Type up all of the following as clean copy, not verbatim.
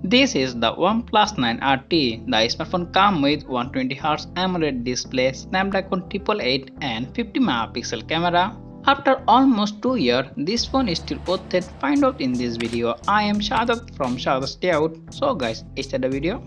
This is the OnePlus 9RT. The smartphone comes with 120Hz AMOLED display, Snapdragon 888 and 50MP camera. After almost 2 years, this phone is still worth it. Find out in this video. I am Shadat from Shadat'S Dayout. So guys, start the video.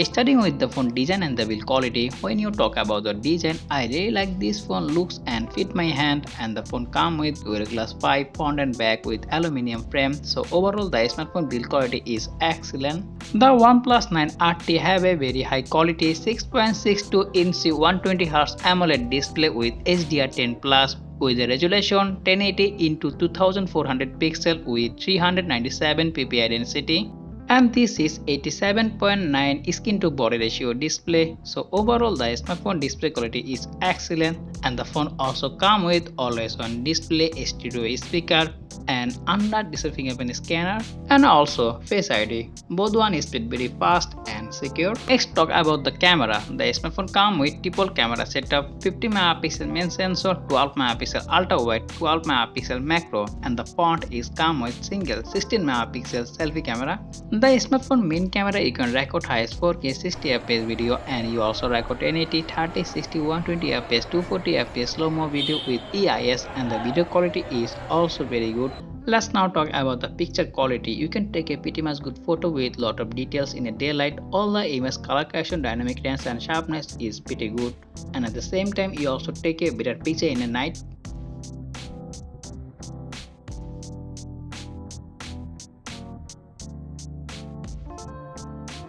Starting with the phone design and the build quality, when you talk about the design, I really like this phone looks and fit my hand, and the phone comes with Gorilla Glass 5 front and back with aluminium frame, so overall the smartphone build quality is excellent. The OnePlus 9RT have a very high quality 6.62-inch 120Hz AMOLED display with HDR10 Plus with a resolution 1080 x 2400 pixel with 397 ppi density, and this is 87.9 skin to body ratio display. So overall the smartphone display quality is excellent, and the phone also comes with always on display, stereo speaker and under display fingerprint scanner and also Face ID. Both one is speed very fast and secure. Next talk about the camera. The smartphone comes with triple camera setup, 50MP main sensor, 12MP ultra wide, 12MP macro, and the front is come with single 16MP selfie camera. The smartphone main camera you can record highest 4K 60fps video, and you also record 1080, 30, 60, 120fps, 240fps slow-mo video with EIS, and the video quality is also very good. Let's now talk about the picture quality. You can take a pretty much good photo with lot of details in a daylight. All the image color correction, dynamic range and sharpness is pretty good, and at the same time you also take a better picture in a night.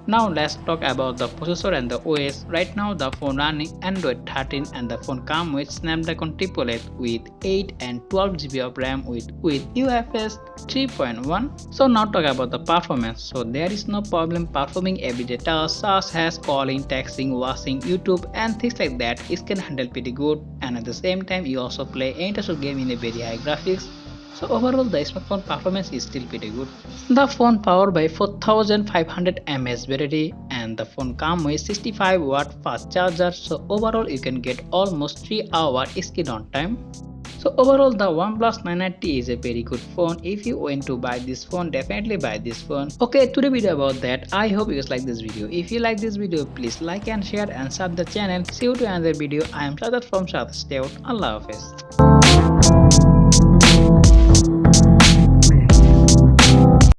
Now let's talk about the processor and the OS. Right now the phone running Android 13, and the phone comes with Snapdragon 888 with 8 and 12GB of RAM with UFS 3.1. So now talk about the performance. So there is no problem performing everyday tasks such as calling, texting, watching YouTube and things like that. It can handle pretty good, and at the same time you also play any type of game in a very high graphics. So overall the smartphone performance is still pretty good. The phone powered by 4500 mAh battery, and the phone comes with 65W fast charger, so overall you can get almost 3 hours screen on time. So overall the OnePlus 9RT is a very good phone. If you want to buy this phone, definitely buy this phone. Okay, today video about that. I hope you guys like this video. If you like this video, please like and share and sub the channel. See you to another video. I am Shadat from Shadat'S. Allah Hafiz.